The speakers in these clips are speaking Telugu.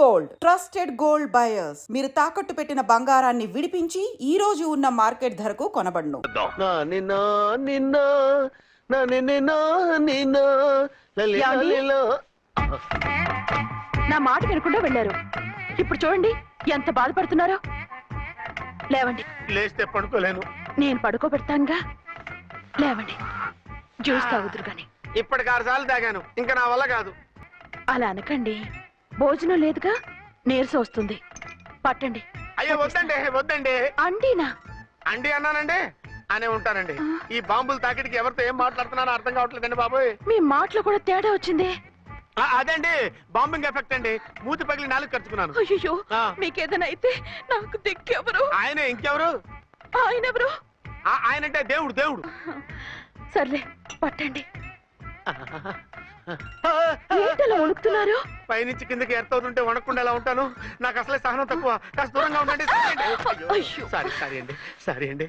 గోల్డ్ ట్రస్టెడ్ గోల్డ్ బయర్స్ మీరు తాకట్టు పెట్టిన బంగారాన్ని విడిపించి ఈ రోజు ఉన్న మార్కెట్ ధరకు కొనబడును. నా మాట వినకుండా వెళ్ళారు. ఇప్పుడు చూడండి ఎంత బాధపడుతున్నారో. లేవండి. లేస్తే పడుకోలేను. నేను పడుకోబెడతానుగా. లేవండి, జ్యూస్ తాగుదురు గాని. ఇప్పటికి 6 సార్లు తాగాను, ఇంకా నా వల్ల కాదు. అలా అనకండి, భోజనం లేదుగా, నీరసం వస్తుంది. పట్టండి. అయ్యో వద్దండి, వద్దండి. అండినా అండి అన్నానండి, అనే ఉంటానండి. ఈ బాంబులు తాకిడికి ఎవరితో ఏం మాట్లాడుతున్నానో అర్థం కావట్లేదండి బాబోయ్. మీ మాటలో కూడా తేడా వచ్చింది. అదండి బాంబింగ్ ఎఫెక్ట్ అండి. మూతి పగిలి 4 ఖర్చుకున్నాను. అయ్యో, మీకేదైనా అయితే నాకు దిక్కెవరు? ఆయనే, ఇంకెవరు? ఆయన ఎవరు? ఆయనంటే దేవుడు, దేవుడు. సర్లే, పట్టండి. ఏంటలా వణుకుతున్నారు? పైనుంచి కిందకి ఎర్తవుతుంటే వణకుండా ఎలా ఉంటాను? నాకు అసలే సహనం తక్కువ. కాస్త దూరంగా ఉండండి. సారీ అండి, సారీ అండి.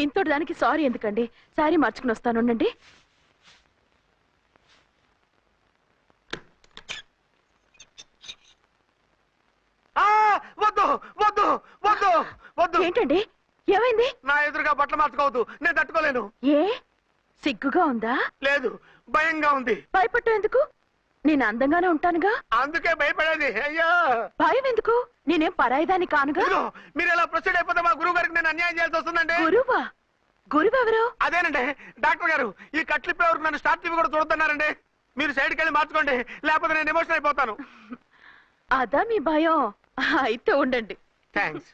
ఇంతటి దానికి సారీ ఎందుకండి? సారీ మార్చుకుని వస్తాను. ఉండండి. వద్దు వద్దు వద్దు వద్దు. ఏంటండి, ఏమైంది? నా ఎదురుగా బట్టలు మార్చుకోవద్దు, నేను తట్టుకోలేను. ఏ సిగ్గుగా ఉందా? లేదు, భయంగా ఉంది. భయపట్టు ఎందుకు? నేను అందంగానే ఉంటానుగా. అందుకే భయపడేది. అయ్యో, భయం ఎందుకు? నేనేం పరాయిదాన్ని కానుగా. మీరు ఎలా ప్రొసీడ్ అయిపోతే మా గురువు గారికి నేను అన్యాయం చేయాల్సి వస్తుందండి. గురువా? గురువెవరు? అదేనండి డాక్టర్ గారు. ఈ కట్లిప్పే వరకు నన్ను స్టార్ట్ టీవీ కూడా చూడొద్దన్నారండి. మీరు సైడ్కి వెళ్ళి మార్చుకోండి, లేకపోతే నేను ఎమోషన్ అయిపోతాను. అదా మీ భయం? అయితే ఉండండి. థ్యాంక్స్.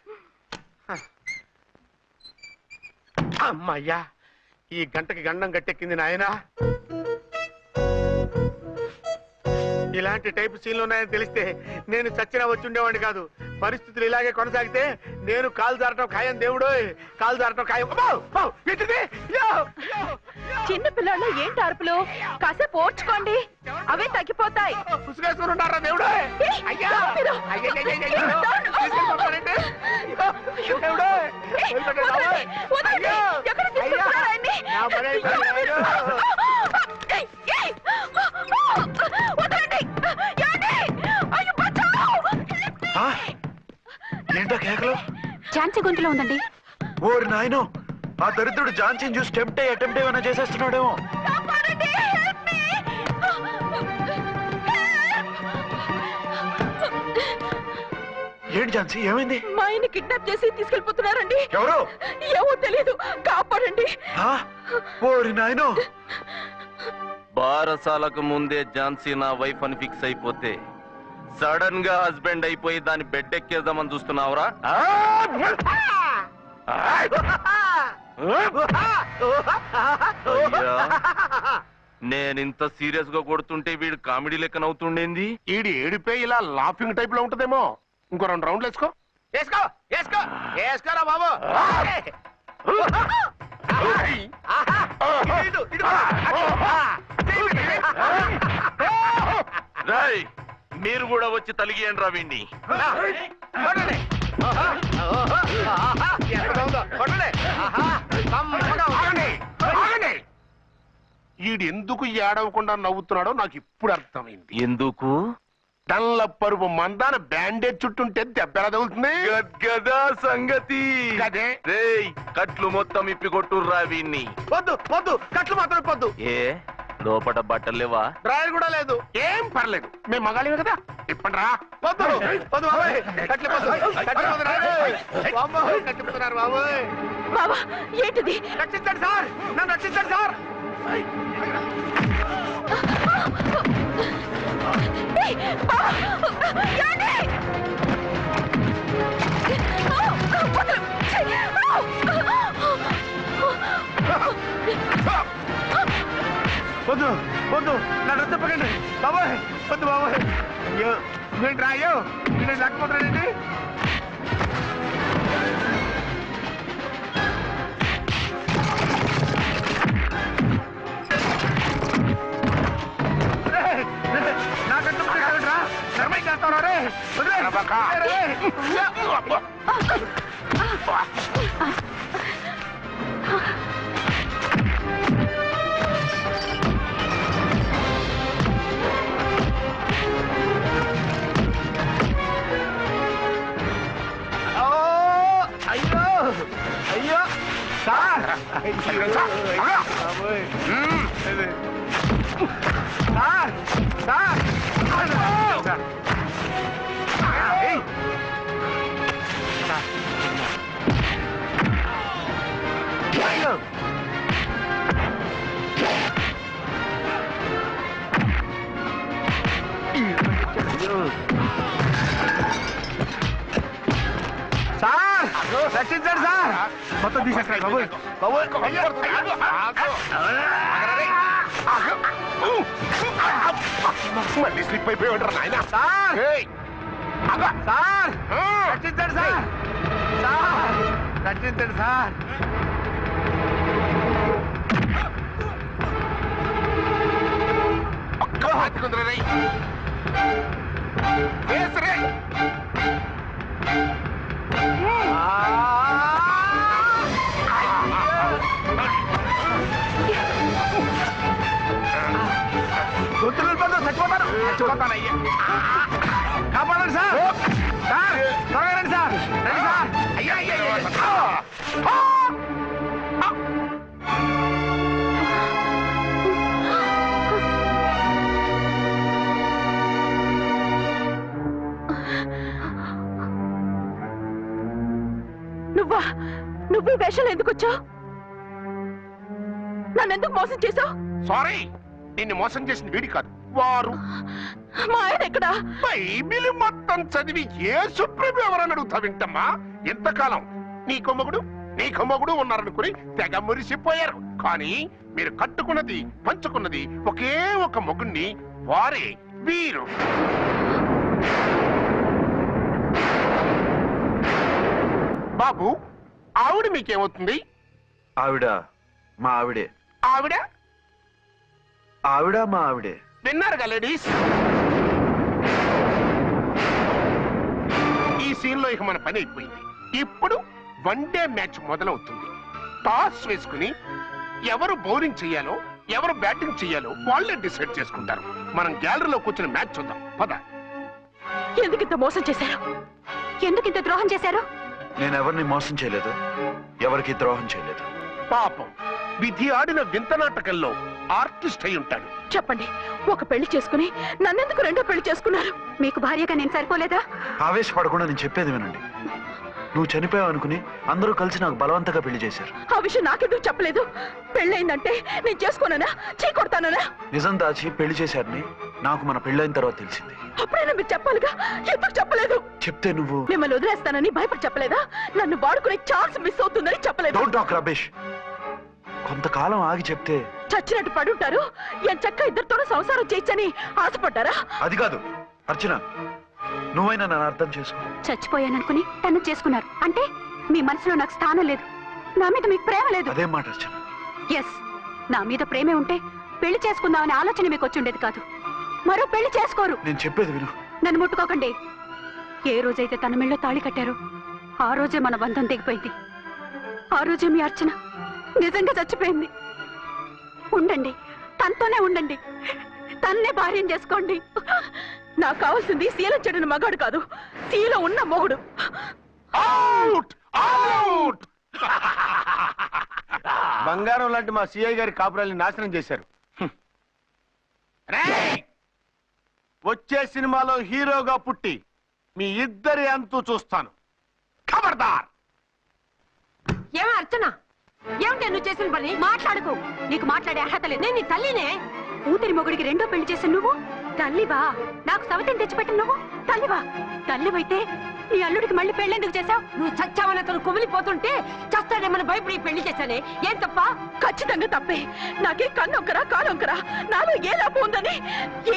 అమ్మయ్యా, ఈ గంటకి గండం గట్టెక్కింది నాయనా. ఇలాంటి టైప్ సీన్లు ఉన్నాయని తెలిస్తే నేను చచ్చినా వచ్చి ఉండేవాడిని కాదు. పరిస్థితులు ఇలాగే కొనసాగితే నేను కాలు జారటం ఖాయం. దేవుడు, కాలు జారటం ఖాయం. చిన్న పిల్లలు ఏంటి అరుపులు? కాసేపు ఓర్చుకోండి, అవే తగ్గిపోతాయి. పుసుకేసుకుని ఉంటారా దేవుడు? ఏంటో కేకలు? ఝాన్సీ గొంతులో ఉందండి. ఓరి నాయనో, ఆ దరిద్రుడు ఝాన్సీని చూసి అటెంప్ట్ ఏమైనా చేసేస్తున్నాడేమో. ఏంటి ఝాన్సీ, ఏమైంది? మా ఆయన కిడ్నాప్ చేసి తీసుకెళ్లిపోతున్నారండి. ఎవరు? ఏమో తెలియదు, కాపాడండి. ఓరి నాయనో. బారసాలకు ముందే ఝాన్సీ నా వైఫ్ అని ఫిక్స్ అయిపోతే సడన్ గా హస్బెండ్ అయిపోయి దాన్ని బెడ్ ఎక్కేద్దామని చూస్తున్నావురా? నేనింత సీరియస్ గా కొడుతుంటే వీడు కామెడీ లెక్కన అవుతుండేంది. ఈడి ఏడిపే ఇలా లాఫింగ్ టైప్ లో ఉంటదేమో. ఇంకో 2 రౌండ్లు వేసుకో. వేసుకో వేసుకో వేసుకోరా బాబు. రాయ్, మీరు కూడా వచ్చి తలిగియండి రా వీణ్ణి. ఈడు ఎందుకు ఏడవకుండా నవ్వుతున్నాడో నాకు ఇప్పుడు అర్థమైంది. ఎందుకు? డల్ల పరుపు మందాన బ్యాండేజ్ చుట్టుంటే దెబ్బెలా తగులుతుంది గదా సంగతి. అదే రేయ్, కట్లు మొత్తం ఇప్పి కొట్టుర్రా వీణ్ణి. వద్దు వద్దు, కట్లు మాత్రం ఇప్పొద్దు. ఏ లోపట బట్టలు లేవా? డ్రాయర్ కూడా లేదు. ఏం పర్లేదు, మేము మగాలివి కదా. ఇప్పండి రా. వద్దు వద్దు బాబాయ్, కట్టిపోతున్నారు బాబాయ్. బాబా, ఏంటిది? రక్షించండి సార్, నన్ను రక్షించండి సార్. వద్దు వద్దు, నన్ను చెప్పకండి బాబాయ్. వద్దు బాబాయ్. అయ్యో, నేను రాయో, నేను లేకపోతానండి. సార్ సార్ రక్షించండి సార్ మొత్తం తీసేస్తాయి మళ్ళీ స్లిప్ అయిపోయి ఉంటారు నాయన. సార్ సార్ రక్షించండి సార్ సార్ రక్షించండి సార్ గొంతులు చచ్చిపోతాను చచ్చిపోతానయ్యా కాపాడండి సార్ సార్ త్వరగా రండి సార్ రండి సార్ అయ్యా నువ్వు ఈ వేషాలు ఎందుకు వచ్చావు? నన్నెందుకు మోసం చేశావు? సారీ, నిన్ను మోసం చేసిన వీడి కాదు, వారు. మా ఆయన ఎక్కడా? బైబిల్ మొత్తం చదివి ఏ సుప్రీం ఎవరని అడుగుతా వింటమ్మా. ఎంతకాలం నీ కొమ్మగుడు ఉన్నారనుకుని తెగ మురిసిపోయారు. కానీ మీరు కట్టుకున్నది పంచుకున్నది ఒకే ఒక మొగుణ్ణి, వారే వీరు. బాబు, ఆవిడ మీకేమవుతుంది? ఆవిడ మా ఆవిడే. ఆవిడ ఆవిడ మా ఆవిడే. విన్నారుగా లేడీస్, ఈ సీన్ లో ఇక మన పని అయిపోయింది. ఇప్పుడు వన్ డే మ్యాచ్ మొదలవుతుంది. టాస్ వేసుకుని ఎవరు బౌలింగ్ చెయ్యాలో ఎవరు బ్యాటింగ్ చెయ్యాలో వాళ్ళే డిసైడ్ చేసుకుంటారు. మనం గ్యాలరీలో కూర్చుని మ్యాచ్ చూద్దాం పద. ఎందుకింత మోసం చేశారు? ఎందుకింత ద్రోహం చేశారు? నేను ఎవరిని మోసం చేయలేదు, ఎవరికి ద్రోహం చేయలేదు. పాపం, విధి ఆడిన వింత నాటకంలో ఆర్టిస్ట్ అయి ఉంటాడు. చెప్పండి, ఒక పెళ్లి చేసుకుని నన్నెందుకు రెండో పెళ్లి చేసుకున్నారు? మీకు భార్యగా నేను సరిపోలేదా? ఆవేశపడకుండా నేను చెప్పేది వినండి. నువ్వు చనిపోయావు అనుకుని అందరూ కలిసి నాకు బలవంతంగా పెళ్లి చేశారు. ఆ విషయం నాకెందుకు చెప్పలేదు? పెళ్ళయిందంటే నేను చేసుకోనన్నా, చీ కొడతానన్నా? నిజం దాచి పెళ్లి చేశారని నాకు మన పెళ్ళైన తర్వాత తెలిసింది. అప్పుడైనా మీరు చెప్పాలిగా, ఎందుకు చెప్పలేదు? చెప్తే నువ్వు మిమ్మల్ని వదిలేస్తానని భయపడి చెప్పలేదా? నన్ను వాడుకునే ఛాన్స్ మిస్ అవుతుందని చెప్పలేదు? Don't talk Ramesh. కొంతకాలం ఆగి చెప్తే చచ్చినట్టు పడుంటారు. ఎంచక్క ఇద్దరితోనూ సంసారం చేయొచ్చని ఆశపడ్డారా? అది కాదు అర్చన, నువ్వైనా నన్ను అర్థం చేసుకో. చచ్చిపోయాననుకుని తను చేసుకున్నారు అంటే మీ మనసులో నాకు స్థానం లేదు, నా మీద మీకు ప్రేమ లేదు. అదేం మాట అర్చన? ఎస్, నా మీద ప్రేమే ఉంటే పెళ్లి చేసుకుందామనే ఆలోచన మీకు వచ్చి ఉండేది కాదు. మరో పెళ్లి చేసుకోరు. నేను చెప్పేది విను. నన్ను ముట్టుకోకండి. ఏ రోజైతే తన మెళ్ళో తాళి కట్టారో ఆ రోజే మన బంధం తెగిపోయింది. ఆ రోజే మీ అర్చన నిజంగా చచ్చిపోయింది. ఉండండి, తనతోనే ఉండండి, తన్నే భార్యం చేసుకోండి. నాకు కావాల్సింది శీలం చెడిన మగాడు కాదు, శీలం ఉన్న మొగుడు. Out out. బంగారం లాంటి మా సిఐ గారి కాపురాల్ని నాశనం చేశారు. రేయ్! వచ్చే సినిమాలో హీరోగా పుట్టి మీ ఇద్దరి అంతు చూస్తాను. ఖబర్దార్. ఏమో అర్చన, ఏమిటి నువ్వు చేసిన పని? మాట్లాడుకో, నీకు మాట్లాడే అర్హత లేదు. నేను నీ తల్లినే. కూతురి మొగుడికి రెండో పెళ్లి చేసిన నువ్వు తల్లివా? నాకు సవతిని తెచ్చిపెట్టిన నువ్వు తల్లివా? తల్లివైతే నీ అల్లుడికి మళ్ళీ పెళ్ళెందుకు చేశావు? నువ్వు చచ్చావని అతను కుమిలిపోతుంటే చస్తాడేమని భయపడి పెళ్లి చేశానే, ఏం తప్ప? ఖచ్చితంగా తప్పే. నాకే కన్నొక్కరా కానొక్కరా, నాలో ఏ లాభం ఉందని,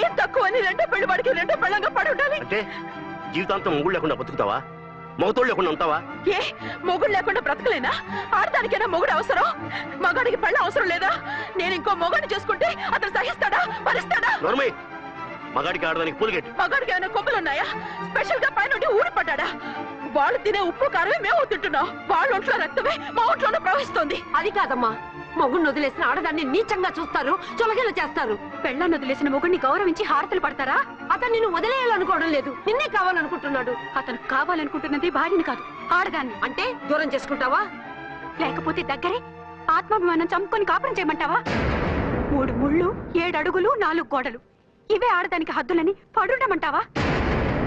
ఏం తక్కువ అని రెండో పెళ్లి వాడికి రెండో పెళ్ళంగా పడి ఉండాలి. అంటే జీవితాంతం మొగుడు లేకుండా బతుకుతావా? మొగతోడు లేకుండా ఉంటావా? ఏ మొగుడు లేకుండా బ్రతకలేనా? ఆడదానికైనా మొగుడు అవసరం, మగాడికి పెళ్ళ అవసరం లేదా? నేను ఇంకో మొగాడిని చేసుకుంటే అతను సహిస్తాడా, భరిస్తాడా? నోర్మై, మగాడికి ఆడదానికి పూలిగెట్టు. మగాడికి ఏమైనా కొమ్ములున్నాయా? స్పెషల్ గా పైన ఊడి పడ్డాడా? వాళ్ళు తినే ఉప్పు కారమే మేము తింటున్నాం, వాళ్ళ ఒంట్లో రక్తమే మా ఒంట్లోనే ప్రవహిస్తోంది. అది కాదమ్మా, మొగుడిని వదిలేసిన ఆడదాన్ని నీచంగా చూస్తారు, చులగలు చేస్తారు. పెళ్ళాన్ని వదిలేసిన మొగుడిని గౌరవించి హారతలు పడతారా? అతను నిన్ను వదిలేయాలనుకోవడం లేదు, నిన్నే కావాలనుకుంటున్నాడు. అతను కావాలనుకుంటున్నది భార్యని కాదు, ఆడదాన్ని. అంటే దూరం చేసుకుంటావా? లేకపోతే దగ్గరే ఆత్మాభిమానం చంపుకొని కాపురం చేయమంటావా? 3 ముళ్ళు 7 అడుగులు 4 గోడలు ఇవే ఆడదానికి హద్దులని పడుండమంటావా?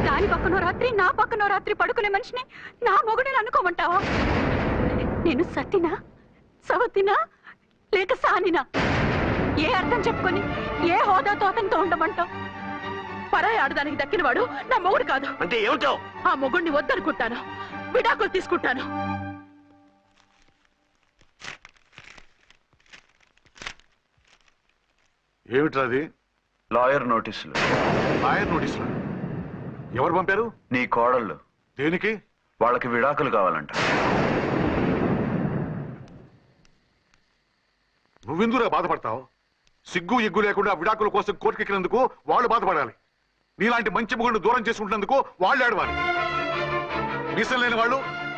దాని పక్కనో రాత్రి నా పక్కనో రాత్రి పడుకునే మనిషిని నా మొగుడని అనుకోమంటావా? నేను సత్తినా సవతినా లేక సానినా? ఏ అర్థం చెప్పుకొని ఏ హోదాతో అతనితో ఉండమంటావు? పరాయి ఆడదానికి దక్కినవాడు నా మొగుడు కాదు. అంటే ఏమిటావు? ఆ మొగుడిని వద్దనుకుంటాను, విడాకులు తీసుకుంటాను. ఏమిట్రా అది? లాయర్ నోటీసులు. లాయర్ నోటీసులు ఎవరు పంపారు? నీ కోడళ్ళు. దేనికి? వాళ్ళకి విడాకులు కావాలంట. నువ్వెందుకురా బాధపడతావు? సిగ్గు ఎగ్గు లేకుండా విడాకుల కోసం కోర్టుకెక్కినందుకు వాళ్ళు బాధపడాలి. నీలాంటి మంచి మొగుడిని దూరం చేసుకుంటున్నందుకు వాళ్ళు ఏడవాలి. మీసం లేని వాళ్ళు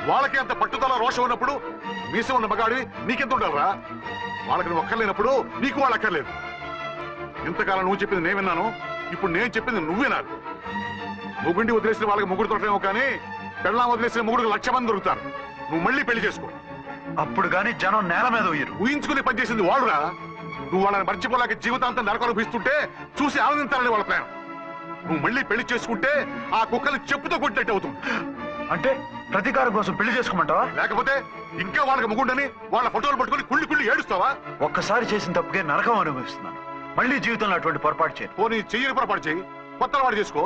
వాళ్ళకి అంత పట్టుదల రోషం ఉన్నప్పుడు మీసం ఉన్న మగాడివి నీకెంత ఉండాలరా? వాళ్ళకి నువ్వు అక్కర్లేనప్పుడు నీకు వాళ్ళు అక్కర్లేదు. ఇంతకాలం నువ్వు చెప్పింది నేను విన్నాను, ఇప్పుడు నేను చెప్పింది నువ్వు వినాలి. మొగుడిని వదిలేసిన వాళ్ళకి మొగుడు దొరకలేమో కానీ పెళ్ళాం వదిలేసిన మొగుడికి 1,00,000 మంది దొరుకుతారు. నువ్వు మళ్ళీ పెళ్లి చేసుకో. అప్పుడు గాని జనం నేల మీద ఉయ్యరు. ఊహించుకుని పనిచేసింది వాళ్ళురా. నువ్వు వాళ్ళని మర్చిపోలేక జీవితాంతం నరకం అనుభవిస్తుంటే చూసి ఆనందించాలని వాళ్ళ ప్లాన్. నువ్వు మళ్ళీ పెళ్లి చేసుకుంటే ఆ కుక్కలు చెప్పుతో కొట్టినట్టు అవుతుంది. అంటే ప్రతీకారం కోసం పెళ్లి చేసుకోమంటావా? లేకపోతే ఇంకా వాళ్ళకి మొగుండని వాళ్ళ ఫోటోలు పట్టుకుని కుళ్ళి కుళ్ళి ఏడుస్తావా? ఒక్కసారి చేసిన తప్పుకే నరకం అనుభవిస్తున్నాను. మళ్ళీ జీవితంలో అటువంటి పొరపాటు చేయను. పోనీ చెయ్యని పొరపాటు చెయ్యి, కొత్త వాడు చేసుకో.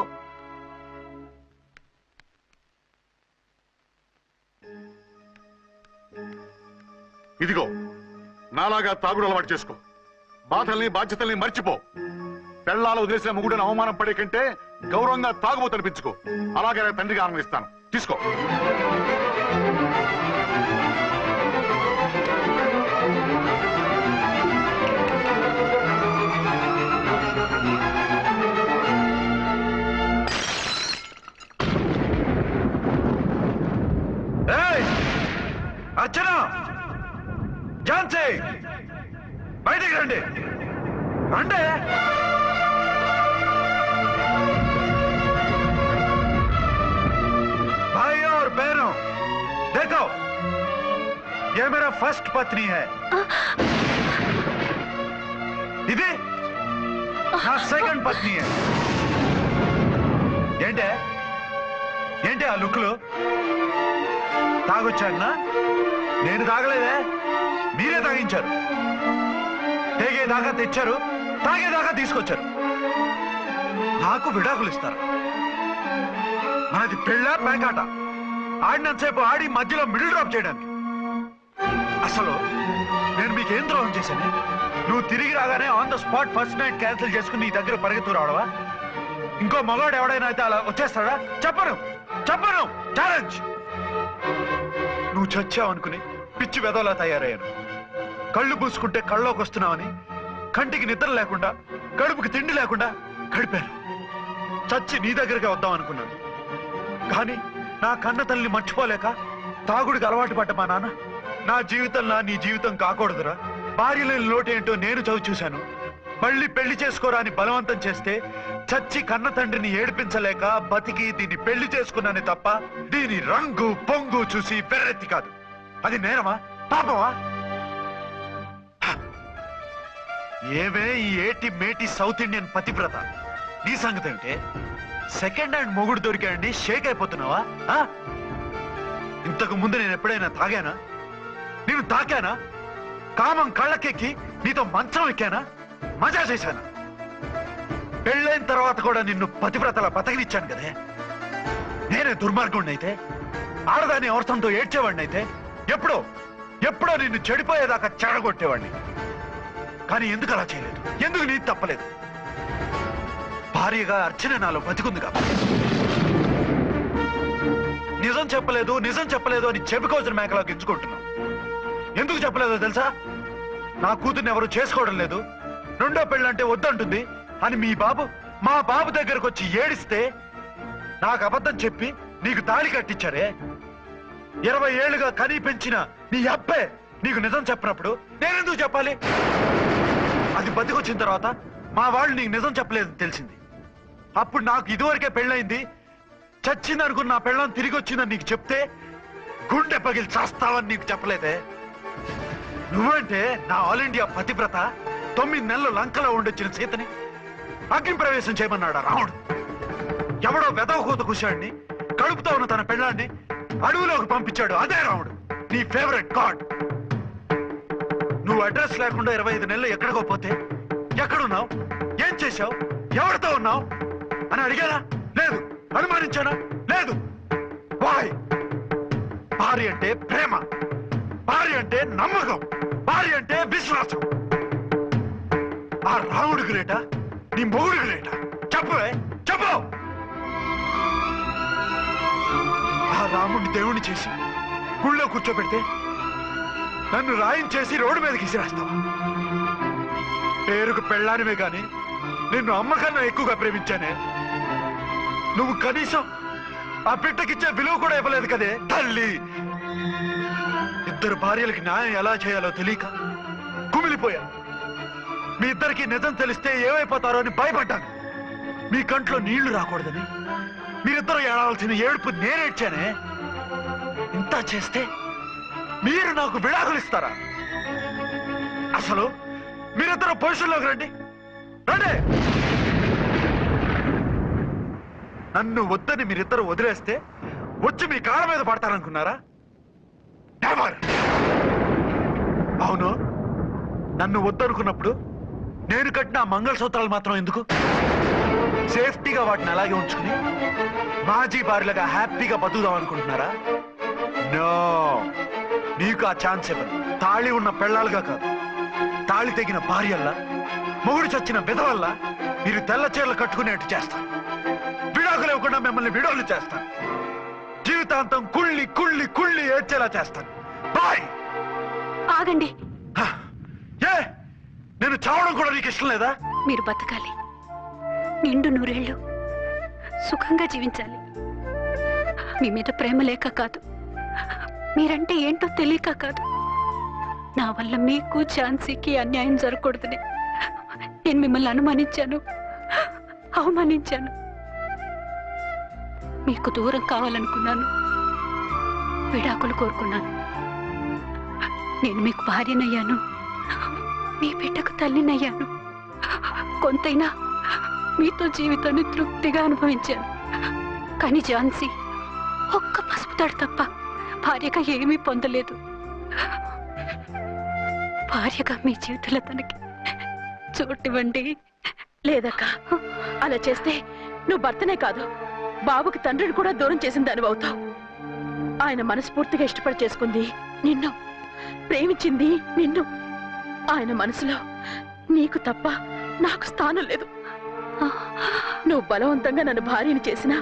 ఇదిగో నాలాగా తాగుడు అలవాటు చేసుకో. బాధల్ని బాధ్యతల్ని మర్చిపో. పెళ్ళాలు వదిలేసిన మొగుడని అవమానం పడే కంటే గౌరవంగా తాగుబోతు అనిపించుకో. అలాగే నా తండ్రిగా ఆనందిస్తాను. తీసుకో. అర్చన, ఝాన్సీ, బయటికి రండి. రండి. भाई और बहनों, देखो, ये मेरा फर्स्ट पत्नी है. ఇది నా సెకండ్ పత్ని. ఏంటి ఆ లుక్లు? తాగొచ్చానా? నేను తాగలేదే, మీరే తాగించారు. తేగేదాకా తెచ్చారు, తాగేదాకా తీసుకొచ్చారు. నాకు విడాకులు ఇస్తారు. మనది పెళ్ళ పేకాట. ఆడినంతసేపు ఆడి మధ్యలో మిడిల్ డ్రాప్ చేయడానికి. అసలు నేను మీకేం ద్రోహం చేశాను? నువ్వు తిరిగి రాగానే on the spot first night cancel చేసుకుని నీ దగ్గర పరిగెత్తు రావడవా? ఇంకో మగాడు ఎవడైనా అయితే అలా వచ్చేస్తాడా? చెప్పను ఛాలెంజ్. నువ్వు చచ్చావు అనుకుని పిచ్చి వెదవలా తయారయ్యాను. కళ్ళు పూసుకుంటే కళ్ళలోకి వస్తున్నావని కంటికి నిద్ర లేకుండా కడుపుకి తిండి లేకుండా గడిపాను. చచ్చి నీ దగ్గరగా వద్దాం అనుకున్నాను. కానీ నా కన్న తల్లిని మర్చిపోలేక తాగుడికి అలవాటు పడ్డ మా నాన్న నా జీవితంలో నీ జీవితం కాకూడదురా, భార్య లేని లోటేంటో నేను చవి చూశాను. మళ్ళీ పెళ్లి చేసుకోరా అని బలవంతం చేస్తే చచ్చి కన్న తండ్రిని ఏడిపించలేక బతికి దీన్ని పెళ్లి చేసుకున్నానే తప్ప దీని రంగు పొంగు చూసి పెర్రెత్తి కాదు. అది నేరమా, పాపమా? ఏమే ఈ ఏటి మేటి సౌత్ ఇండియన్ పతివ్రత, నీ సంగతి అంటే సెకండ్ హ్యాండ్ మొగుడు దొరికాయండి షేక్ అయిపోతున్నావా? ఇంతకు ముందు నేను ఎప్పుడైనా తాగానా? నేను తాకానా? కామం కళ్ళకెక్కి నీతో మంచం ఎక్కానా? మజా చేశానా? పెళ్ళైన తర్వాత కూడా నిన్ను పతివ్రతలా బతకనిచ్చాను కదే. నేనే దుర్మార్గుడిని అయితే, ఆడదాన్ని అవసరంతో ఏడ్చేవాడిని అయితే ఎప్పుడో నిన్ను చెడిపోయేదాకా చెడగొట్టేవాడిని. కానీ ఎందుకు అలా చేయలేదు? ఎందుకు నీ తప్పలేదు? భార్యగా అర్చన నాలో బతికుంది కాబట్టి. నిజం చెప్పలేదు అని చెప్పుకోవచ్చిన మేకలా గించుకుంటున్నావు. ఎందుకు చెప్పలేదో తెలుసా? నా కూతుర్ని ఎవరు చేసుకోవడం లేదు, రెండో పెళ్ళంటే వద్దంటుంది అని మా బాబు దగ్గరకు వచ్చి ఏడిస్తే నాకు అబద్ధం చెప్పి నీకు తాళి కట్టించారే. 20 ఏళ్లుగా కనీ పెంచిన నీ అబ్బే నీకు నిజం చెప్పినప్పుడు నేనెందుకు చెప్పాలి? అది బతికొచ్చిన తర్వాత మా వాళ్ళు నీకు నిజం చెప్పలేదని తెలిసింది. అప్పుడు నాకు ఇదివరకే పెళ్ళయింది, చచ్చిందనుకున్న నా పెళ్ళం తిరిగి వచ్చిందని నీకు చెప్తే గుండె పగిలి చేస్తావని నీకు చెప్పలేదే. నువ్వంటే నా ఆల్ ఇండియా పతివ్రత 9 నెలలు లంకలో ఉండొచ్చిన సీతని అగ్ని ప్రవేశం చేయమన్నాడు రాముడు. ఎవడో వెదవ కూత కుశాడిని కడుపుతో ఉన్న తన పెళ్ళాన్ని అడవిలోకి పంపించాడు. అదే రాముడు, నీ ఫేవరెట్ గాడ్. నువ్వు అడ్రస్ లేకుండా 25 నెలలు ఎక్కడికో పోతే ఎక్కడున్నావు, ఏం చేశావు, ఎవరితో ఉన్నావు అని అడిగానా? లేదు. అనుమానించానా? లేదు. వాయ్? భార్య అంటే ప్రేమ, భార్య అంటే నమ్మకం, భార్య అంటే విశ్వాసం. ఆ రాముడు గ్రేటా, నీ మొగుడు గ్రేటా? చెప్పవే, చెప్పు. ఆ రాముడిని దేవుణ్ణి చేసి గుళ్ళో కూర్చోబెడితే నన్ను రాయించేసి రోడ్డు మీదకి విసిరేస్తావా? పేరుకు పెళ్ళానివే గాని నిన్ను అమ్మకన్నా ఎక్కువగా ప్రేమించానే. నువ్వు కనీసం ఆ బిడ్డకిచ్చే విలువ కూడా ఇవ్వలేదు కదే తల్లి. ఇద్దరు భార్యలకి న్యాయం ఎలా చేయాలో తెలియక కుమిలిపోయా. మీ ఇద్దరికి నిజం తెలిస్తే ఏమైపోతారో అని భయపడ్డాను. మీ కంట్లో నీళ్లు రాకూడదని మీరిద్దరు ఏడవలసిన ఏడుపు నేనేడ్చానే. ఇంత చేస్తే మీరు నాకు విడాకులు ఇస్తారా? అసలు మీరిద్దరు పొజిషన్లోకి రండి, రండి. నన్ను వద్దని మీరిద్దరు వదిలేస్తే వచ్చి మీ కాళ్ళ మీద పడతారనుకున్నారా? నెవర్. అవును, నన్ను వద్దనుకున్నప్పుడు నేను కట్టిన మంగళసూత్రాలు మాత్రం ఎందుకు? సేఫ్టీగా వాటిని అలాగే ఉంచుకుని మాజీ భార్యలుగా హ్యాపీగా బతుకుదాం అనుకుంటున్నారా? నో, నీకు ఆ ఛాన్స్ ఇవ్వను. తాళి ఉన్న పెళ్ళాలుగా కాదు, తాళి తెగిన భార్యల్లా, మొగుడు చచ్చిన విధవల్లా మీరు తెల్ల చీరలు కట్టుకునేట్టు చేస్తాను. విడాకులు ఇవ్వకుండా మిమ్మల్ని విడాకులు చేస్తాను. జీవితాంతం కుళ్ళి కుళ్ళి కుళ్ళి ఏడ్చేలా చేస్తాను. బాయ్. ఆగండి. ఏ, నేను చావడం కూడా నీకు ఇష్టం లేదా? మీరు బతకాలి, నిండు నూరేళ్లు సుఖంగా జీవించాలి. మీ మీద ప్రేమ లేక కాదు, మీరంటే ఏంటో తెలియక కాదు. నా వల్ల మీకు ఝాన్సీకి అన్యాయం జరగకూడదని నేను మిమ్మల్ని అనుమానించాను, అవమానించాను. మీకు దూరం కావాలనుకున్నాను, విడాకులు కోరుకున్నాను. నేను మీకు భార్యనయ్యాను, మీ బిడ్డకు తల్లినయ్యాను. కొంతైనా మీతో జీవితాన్ని తృప్తిగా అనుభవించాను. కానీ ఝాన్సీ ఒక్క పసుపు తాడు తప్ప భార్యగా ఏమీ పొందలేదు. భార్యగా మీ జీవితంలో తనకి చోటివ్వండి. లేదక్క, అలా చేస్తే నువ్వు భర్తనే కాదు, బాబుకి తండ్రిని కూడా దూరం చేసిన దానివి అవుతావు. ఆయన మనస్ఫూర్తిగా ఇష్టపడి చేసుకుంది నిన్ను, ప్రేమించింది నిన్ను. ఆయన మనసులో నీకు తప్ప నాకు స్థానం లేదు. నువ్వు బలవంతంగా నన్ను భార్యని చేసినా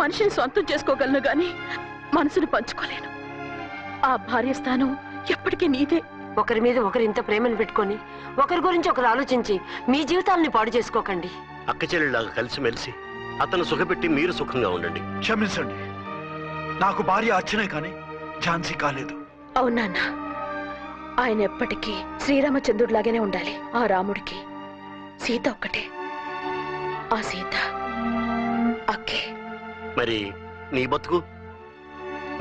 మనిషిని సొంతం చేసుకోగలను గాని మనసును పంచుకోలేను. ఆ భార్య స్థానం ఎప్పటికీ నీదే. ఒకరి మీద ఒకరు ఇంత ప్రేమను పెట్టుకొని ఒకరి గురించి ఒకరు ఆలోచించి మీ జీవితాలని పాడు చేసుకోకండి. అక్క చెల్లెళ్ళలాగా కలిసిమెలిసి అతను సుఖపెట్టి మీరు సుఖంగా ఉండండి. క్షమించండి, నాకు భార్య అర్చనే కానీ ఝాన్సీ కాలేదు. అవునా? ఆయన ఎప్పటికీ శ్రీరామచంద్రుడిలాగానే ఉండాలి. ఆ రాముడికి సీత ఒక్కటే, ఆ సీత అక్కే. మరి నీ బతుకు?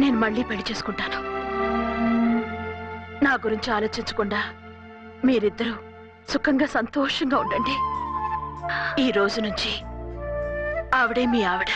నేను మళ్ళీ పెళ్లి చేసుకుంటాను. నా గురించి ఆలోచించకుండా మీరిద్దరూ సుఖంగా సంతోషంగా ఉండండి. ఈ రోజు నుంచి ఆవిడే మీ ఆవిడ.